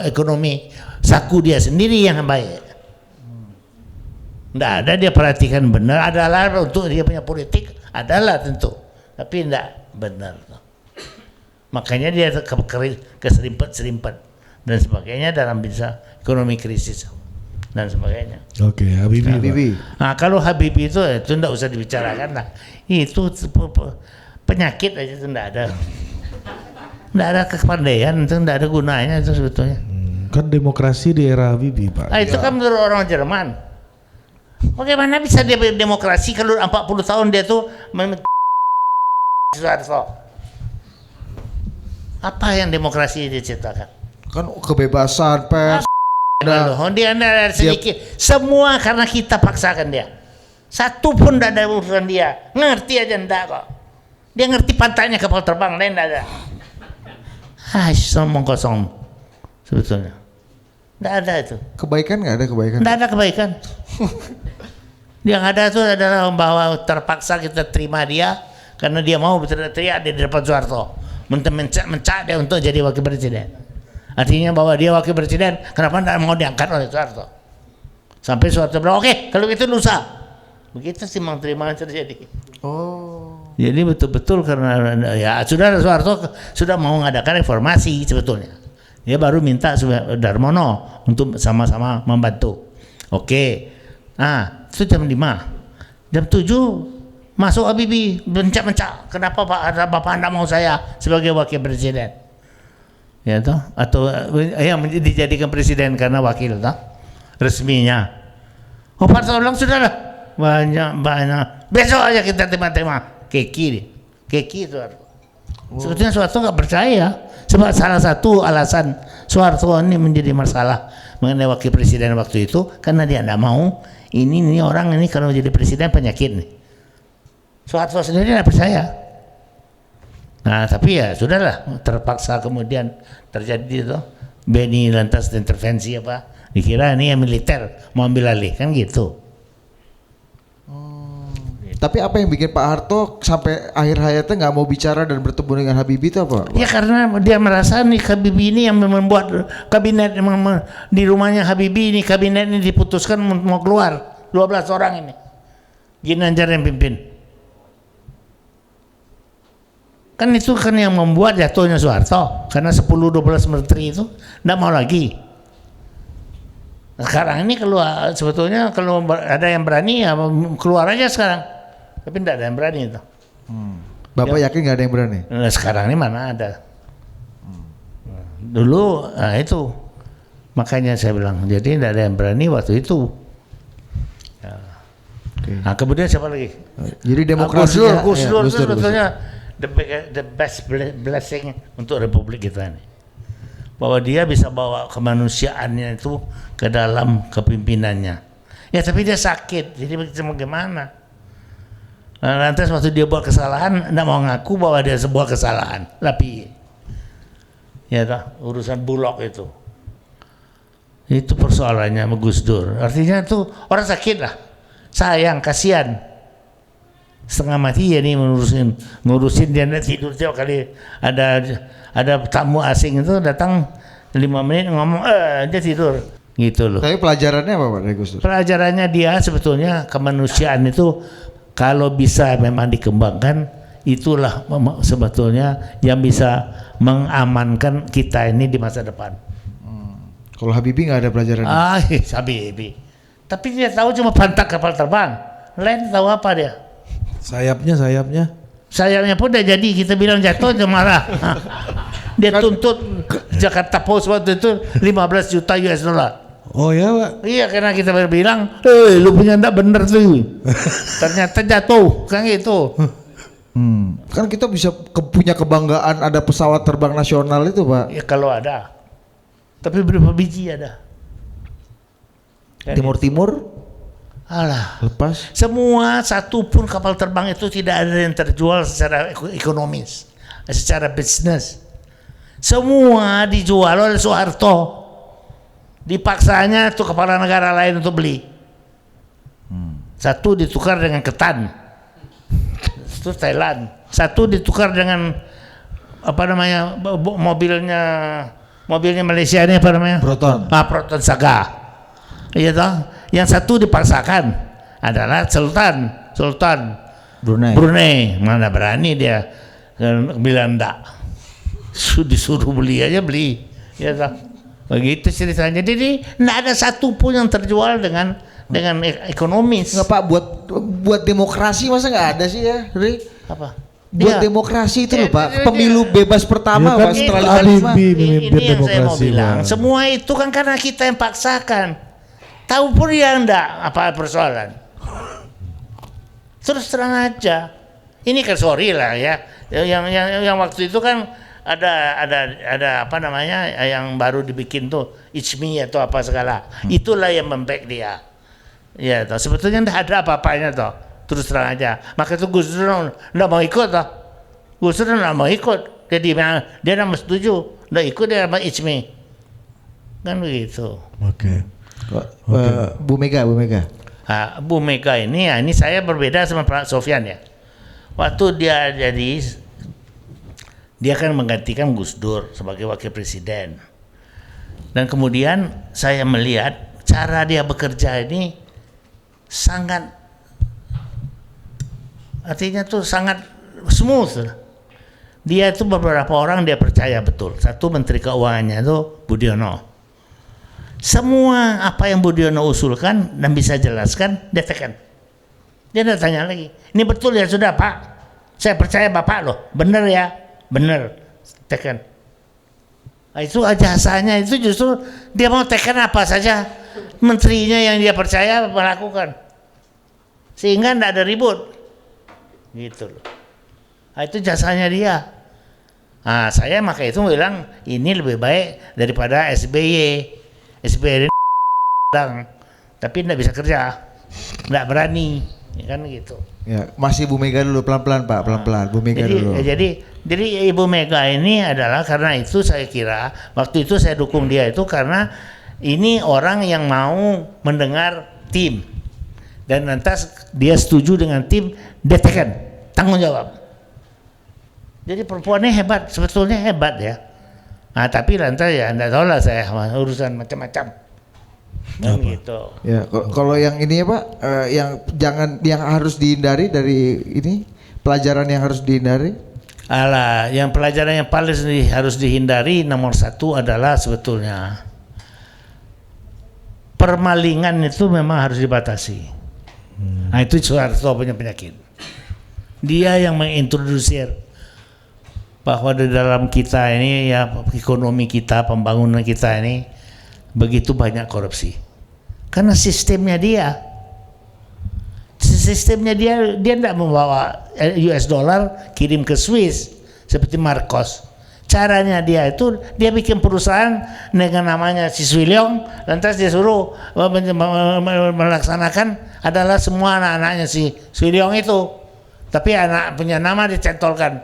ekonomi saku dia sendiri yang baik. Tidak ada dia perhatikan benar. Adalah untuk dia punya politik, adalah tentu, tapi tidak benar. Makanya dia keserimpet dan sebagainya dalam bisa ekonomi krisis dan sebagainya. Oke, Habibie. Nah, kalau Habibie itu tidak usah dibicarakan lah. Itu penyakit aja itu tidak ada. Tidak ada kepandaian, itu tidak ada gunanya itu sebetulnya. Kan demokrasi di era Habibie, Pak. Itu kan menurut orang Jerman. Bagaimana bisa dia demokrasi kalau 40 tahun dia tuh Soeharto? Apa yang demokrasi diciptakan? Kan kebebasan pers. Dia ada sedikit. Semua karena kita paksakan dia. Satu pun tidak ada urusan dia. Ngerti aja enggak kok. Dia ngerti pantainya kapal terbang, lain tidak ada. Omong kosong sebetulnya. Tidak ada itu. Kebaikan nggak ada kebaikan? Tidak ada kebaikan. Yang ada itu adalah bahwa terpaksa kita terima dia karena dia mau berteriak di depan Soeharto, mencak dia untuk jadi wakil presiden. Artinya bahwa dia wakil presiden, kenapa tidak mau diangkat oleh Soeharto? Sampai Soeharto bilang, oke, kalau gitu lusa. Begitu sih terima terjadi. Oh. Jadi betul-betul karena ya Soeharto sudah mau mengadakan reformasi sebetulnya. Dia baru minta Darmono untuk sama-sama membantu. Oke. Nah, itu jam 5. Jam 7 masuk Habibie mencak-mencak. Kenapa Bapak Anda mau saya sebagai wakil presiden? Ya toh, atau yang dijadikan presiden karena wakil toh resminya. Oh, Pak Tolong sudahlah. Banyak. Besok aja kita terima. Keki itu. Sebetulnya Soeharto nggak percaya, sebab salah satu alasan Soeharto ini menjadi masalah mengenai wakil presiden waktu itu karena dia tidak mau ini orang ini kalau jadi presiden penyakit nih. Soeharto sendiri tidak percaya. Nah tapi ya sudahlah, terpaksa kemudian terjadi itu. Beni lantas intervensi apa? Dikira ini yang militer mau ambil alih kan gitu. Tapi apa yang bikin Pak Harto sampai akhir hayatnya nggak mau bicara dan bertemu dengan Habibie itu apa? Ya karena dia merasa nih Habibie ini yang membuat kabinet di rumahnya Habibie ini, kabinet ini diputuskan mau keluar 12 orang ini. Ginanjar yang pimpin. Kan itu kan yang membuat jatuhnya Soeharto karena 10-12 menteri itu nggak mau lagi. Sekarang ini keluar, sebetulnya kalau ada yang berani ya keluar aja sekarang. Tapi tidak ada yang berani itu. Bapak yakin nggak ada yang berani? Nah, sekarang ini mana ada? Dulu itu makanya saya bilang. Jadi tidak ada yang berani waktu itu. Ya. Okay. Nah, kemudian siapa lagi? Jadi demokrasi. Gus Dur sebetulnya the best blessing untuk Republik kita ini. bahwa dia bisa bawa kemanusiaannya itu ke dalam kepemimpinannya. Ya tapi dia sakit, jadi mau gimana? Nah, lantas waktu dia buat kesalahan, tidak mau ngaku bahwa dia sebuah kesalahan. Tapi, ya toh, urusan Bulog itu persoalannya sama Gus Dur. Artinya tuh orang sakit lah, sayang, kasihan, setengah mati ya nih ngurusin dia tidur tiap kali ada tamu asing itu datang 5 menit ngomong dia tidur gitu loh. Tapi pelajarannya apa Pak dari Gus Dur? Pelajarannya dia sebetulnya kemanusiaan itu kalau bisa memang dikembangkan, itulah sebetulnya yang bisa mengamankan kita ini di masa depan. Kalau Habibie nggak ada pelajarannya? Habibie. Tapi dia tahu cuma pantat kapal terbang. Lain tahu apa dia? Sayapnya. Sayapnya pun udah jadi, kita bilang jatuh dia marah. Dia tuntut Jakarta Post waktu itu 15 juta US dollar. Oh ya Pak? Iya, karena kita bilang, lu punya ndak bener tuh. Ternyata jatuh, kan gitu. Kan kita bisa punya kebanggaan ada pesawat terbang nasional itu Pak. Ya kalau ada. Tapi berapa biji ada? Timur-timur Alah. lepas. Semua satu pun kapal terbang itu tidak ada yang terjual secara ekonomis, secara bisnis. Semua dijual oleh Soeharto. Dipaksanya tuh kepala negara lain untuk beli. Satu ditukar dengan ketan. Itu Thailand. Satu ditukar dengan apa namanya mobilnya Malaysia ini apa namanya? Proton. Proton Saga. Iya toh. Yang satu dipaksakan adalah Sultan Brunei. Mana berani dia bilang enggak. Disuruh beli aja beli. Ya toh. Begitu ceritanya. Jadi enggak ada satu pun yang terjual dengan ekonomis. Nggak Pak, buat demokrasi masa nggak ada sih ya, Ri? Apa? Buat Ya. demokrasi itu loh Pak, pemilu bebas pertama Ya kan, Pak setelah Habibie 55. memimpin Ini yang saya mau demokrasi, bilang. Pak. Semua itu kan karena kita yang paksakan. Tahu pun ya enggak apa persoalan. Terus terang aja. Ini kan sorry lah ya. Yang waktu itu kan ada apa namanya yang baru dibikin tuh Ichmi atau apa segala. Itulah yang memback dia. Ya toh, sebetulnya enggak ada apa-apanya toh. Terus terang aja. Maka itu Gus Dur enggak mau ikut toh. Gus Dur enggak mau ikut. Jadi dia enggak setuju. Enggak ikut dia sama Ichmi. Kan begitu. Oke. Bu Mega. Bu Mega ini, ini saya berbeda sama Pak Sofyan ya. Waktu dia jadi, dia kan menggantikan Gus Dur sebagai wakil presiden. Dan kemudian saya melihat cara dia bekerja ini sangat, artinya tuh sangat smooth. Dia itu beberapa orang dia percaya betul. Satu Menteri Keuangannya itu Budiono. Semua apa yang Budiono usulkan dan bisa jelaskan, dia tekan. Dia tidak tanya lagi. Ini betul ya sudah Pak. Saya percaya Bapak loh. Benar ya? Benar. Tekan. Nah, itu jasanya itu justru dia mau tekan apa saja. Menterinya yang dia percaya melakukan. Sehingga tidak ada ribut. Gitu loh. Nah, itu jasanya dia. Nah, saya maka itu bilang ini lebih baik daripada SBY. SBY ini tapi tidak bisa kerja, tidak berani, ya kan gitu. Ya, masih Bu Mega dulu pelan-pelan Pak, pelan-pelan. Bu Mega dulu. Jadi Ibu Mega ini adalah karena itu saya kira waktu itu saya dukung dia itu karena ini orang yang mau mendengar tim dan lantas dia setuju dengan tim, dia tekan tanggung jawab. Jadi perempuannya hebat, sebetulnya hebat ya. Nah, tapi lantas ya enggak tahu lah saya urusan macam-macam. Gitu. Ya, kalau yang ini ya Pak, yang harus dihindari dari ini, pelajaran yang harus dihindari. Yang pelajaran yang paling harus dihindari nomor satu adalah sebetulnya permalingan itu memang harus dibatasi. Nah, itu Soeharto punya penyakit. Dia yang mengintrodusir bahwa di dalam kita ini ya ekonomi kita, pembangunan kita ini begitu banyak korupsi. Karena sistemnya dia tidak membawa US dollar kirim ke Swiss seperti Marcos. Caranya dia itu dia bikin perusahaan dengan namanya si Swiliong, lantas dia suruh melaksanakan adalah semua anak-anaknya si Swiliong itu, tapi anak punya nama dicentolkan.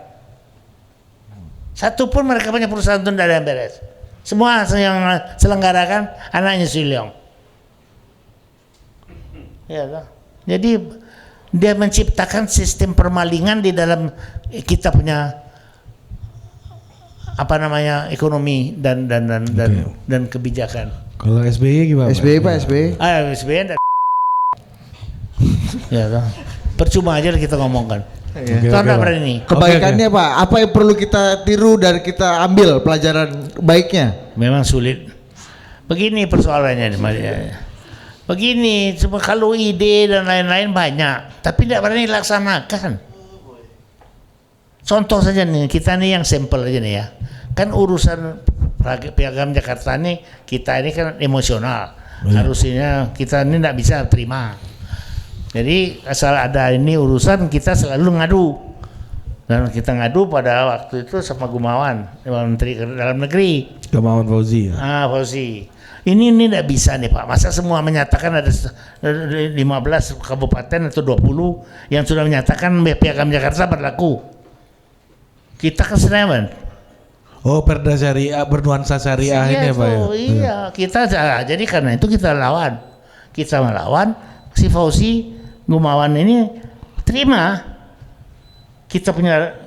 Satu pun mereka punya perusahaan itu tidak ada yang beres. Semua yang selenggarakan anaknya Swiliong. Ya, jadi dia menciptakan sistem permalingan di dalam kita punya ekonomi dan kebijakan. Kalau SBY gimana? SBY Pak, SBY. SBY enggak. Ya toh. Percuma aja kita ngomongkan. Oke, Toh oke, enggak Pak. berani. Kebaikannya Pak, apa yang perlu kita tiru dan kita ambil pelajaran baiknya? Memang sulit. Begini persoalannya. Begini, cuma kalau ide dan lain-lain banyak, tapi tidak berani dilaksanakan. Contoh saja nih, kita nih yang sampel aja nih ya. Kan urusan Piagam Jakarta nih, kita ini kan emosional. Harusnya kita ini tidak bisa terima. Jadi asal ada ini urusan kita selalu ngadu. Dan kita ngadu pada waktu itu sama Gumawan, Menteri Dalam Negeri. Gumawan Fauzi. Fauzi. Ini tidak bisa nih Pak. Masa semua menyatakan ada 15 kabupaten atau 20 yang sudah menyatakan Piagam Jakarta berlaku. Kita kan Senayan. Oh, perda syariah bernuansa syariah ini ya Pak ya. Iya, kita jadi karena itu kita lawan. Kita melawan si Fauzi Gumawan ini terima. Kita punya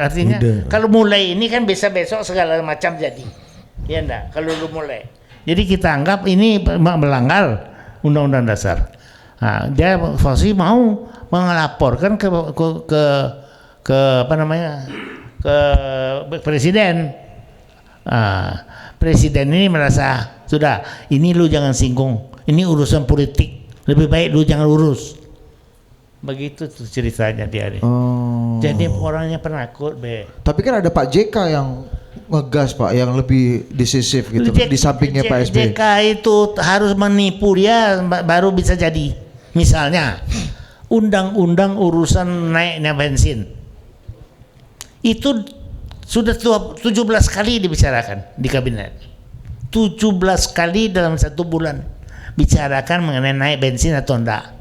artinya Udah. kalau mulai ini kan bisa besok segala macam jadi. Ya enggak, kalau lu mulai. Jadi kita anggap ini melanggar Undang-Undang Dasar. Nah, dia Fauzi mau melaporkan ke presiden. Presiden ini merasa sudah, ini lu jangan singgung, ini urusan politik, lebih baik lu jangan urus. Begitu tuh ceritanya dia nih. Jadi orangnya penakut Tapi kan ada Pak JK yang ngegas Pak, yang lebih decisif gitu di sampingnya Pak SBY. JK itu harus menipu dia baru bisa jadi. Misalnya undang-undang urusan naiknya bensin itu sudah 17 kali dibicarakan di kabinet. 17 kali dalam 1 bulan bicarakan mengenai naik bensin atau enggak.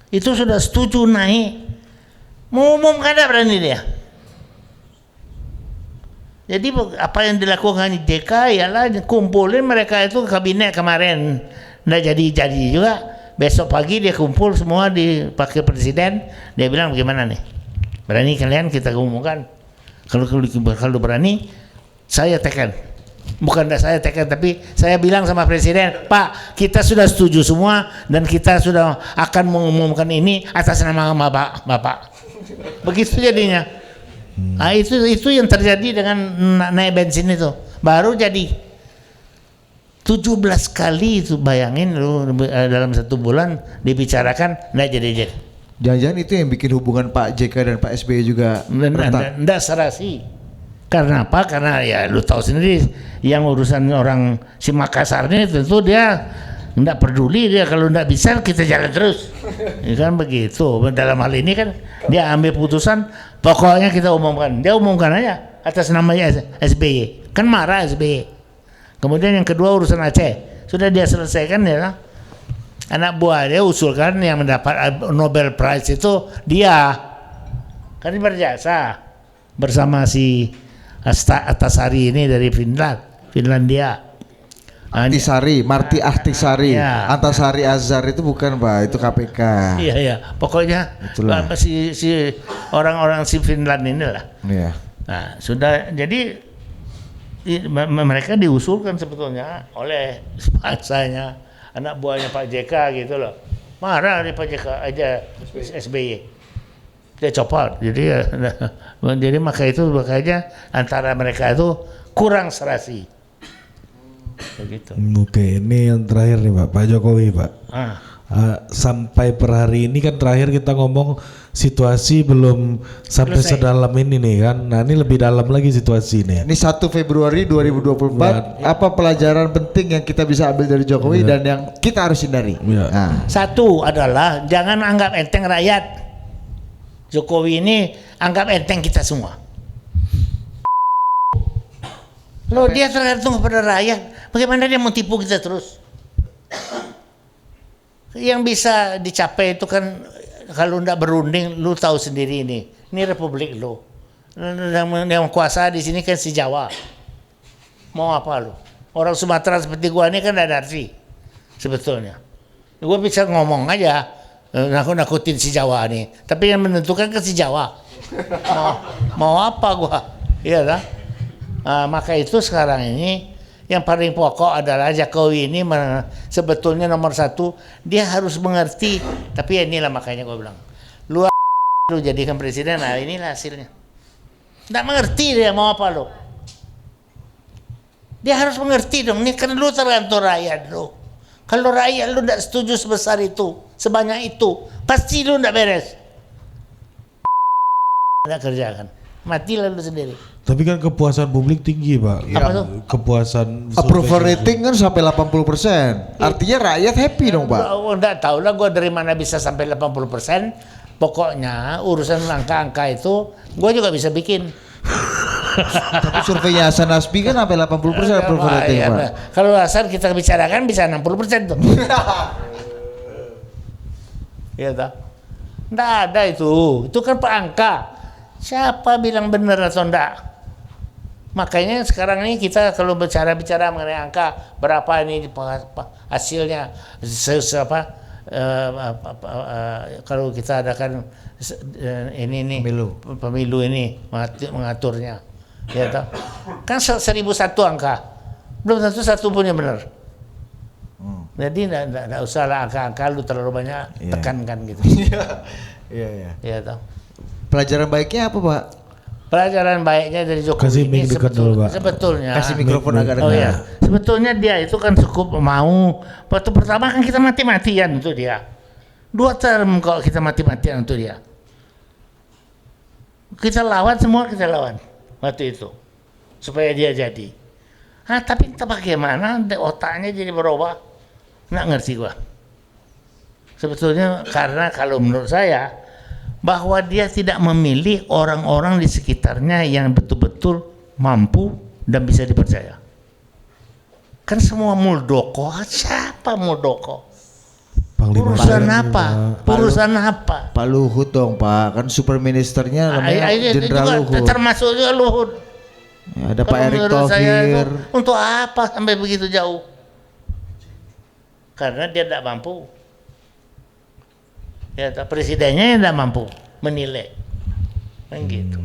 Itu sudah setuju naik. Mau umumkan ada berani dia. Jadi apa yang dilakukan JK ialah kumpulin mereka itu kabinet kemarin. Nggak jadi juga. Besok pagi dia kumpul semua dipakai presiden. Dia bilang bagaimana nih? Berani kalian kita umumkan. Kalau berani, saya tekan. Bukan saya tekan, tapi saya bilang sama presiden, Pak, kita sudah setuju semua dan kita sudah akan mengumumkan ini atas nama Bapak. Begitu jadinya. Nah, itu yang terjadi dengan naik bensin itu. Baru jadi 17 kali itu, bayangin lu dalam 1 bulan dibicarakan nggak jadi. Jangan-jangan itu yang bikin hubungan Pak JK dan Pak SBY juga retak. Nggak serasi. Karena apa? Karena ya lu tahu sendiri yang urusan orang si Makassar ini tentu dia nggak peduli, dia kalau nggak bisa kita jalan terus. Ya kan begitu. Dalam hal ini kan dia ambil putusan pokoknya kita umumkan. Dia umumkan aja atas namanya SBY. Kan marah SBY. Kemudian yang kedua urusan Aceh. Sudah dia selesaikan ya. Anak buah dia usulkan yang mendapat Nobel Prize itu dia. Kan dia berjasa bersama si Ahtisaari ini dari Finlandia. Marty Ahtisaari, ya. Antasari Azhar itu bukan Pak, itu KPK. Iya. Pokoknya si orang-orang si Finland inilah. Iya. Nah, sudah jadi mereka diusulkan sebetulnya oleh bangsanya anak buahnya Pak JK gitu loh. Marah di Pak JK aja SBY. Dia copot. Jadi makanya antara mereka itu kurang serasi. Begitu. Oke, ini yang terakhir nih Pak Jokowi Pak. Sampai per hari ini kan terakhir kita ngomong situasi belum sampai Selesai. sedalam ini nih kan. Nah ini lebih dalam lagi situasi nih. Ini 1 Februari 2024, apa pelajaran penting yang kita bisa ambil dari Jokowi dan yang kita harus hindari? Ya. Nah, Satu adalah jangan anggap enteng rakyat. Jokowi ini anggap enteng kita semua. Loh dia tergantung kepada rakyat. Bagaimana dia mau tipu kita terus? Yang bisa dicapai itu kan kalau ndak berunding, lu tahu sendiri ini. Ini republik lu. Yang kuasa di sini kan si Jawa. Mau apa lu? Orang Sumatera seperti gua ini kan ada arti sebetulnya. Gua bisa ngomong aja, nakutin si Jawa nih. Tapi yang menentukan kan si Jawa. Mau apa gua? Iya kan? Maka itu sekarang ini yang paling pokok adalah Jokowi ini sebetulnya nomor satu, dia harus mengerti. Tapi ya inilah makanya gua bilang, lu jadikan presiden, nah inilah hasilnya. Nggak mengerti dia mau apa lo. Dia harus mengerti dong, ini kan lu tergantung rakyat lu. Kalau rakyat lu tidak setuju sebesar itu, sebanyak itu, pasti lu tidak beres. Tidak kerjakan, matilah lu sendiri. Tapi kan kepuasan publik tinggi, Pak. Apa tuh? Kepuasan Approval rating kan sampai 80%. Artinya rakyat happy dong, Pak. Enggak tahu lah gue dari mana bisa sampai 80%. Pokoknya urusan angka-angka itu gue juga bisa bikin. Tapi surveinya Hasan Nasbi kan sampai 80% approval rating, Iya, Pak. kalau Hasan kita bicarakan bisa 60% tuh. Iya tak? Nggak ada itu. Itu kan angka. Siapa bilang benar atau enggak? Makanya sekarang ini kita kalau bicara mengenai angka berapa ini hasilnya kalau kita adakan ini nih pemilu ini mengaturnya, ya toh? Kan 1001 angka, belum tentu satu pun yang benar. Jadi nggak usah lah angka-angka lu terlalu banyak tekankan gitu. Iya. Ya toh. Pelajaran baiknya apa, Pak? Pelajaran baiknya dari Jokowi Kasih ini mic dekat dulu, Pak. sebetulnya Kasih mikrofon agak dekat. oh ya, sebetulnya dia itu kan cukup mau. Waktu pertama kan kita mati-matian untuk dia. 2 term kok kita mati-matian untuk dia. Kita lawan semua, kita lawan waktu itu supaya dia jadi. Tapi entah bagaimana otaknya jadi berubah, nggak ngerti gua. Sebetulnya karena kalau menurut saya bahwa dia tidak memilih orang-orang di sekitarnya yang betul-betul mampu dan bisa dipercaya. Kan semua Muldoko, siapa Muldoko? Urusan apa? Urusan apa? Pak Luhut dong, Pak. Kan super ministernya namanya Jenderal Luhut. Termasuk juga Luhut. Ya, ada Pak Erick Thohir. Untuk apa sampai begitu jauh? Karena dia tidak mampu. Ya, presidennya yang tidak mampu menilai. Kan gitu.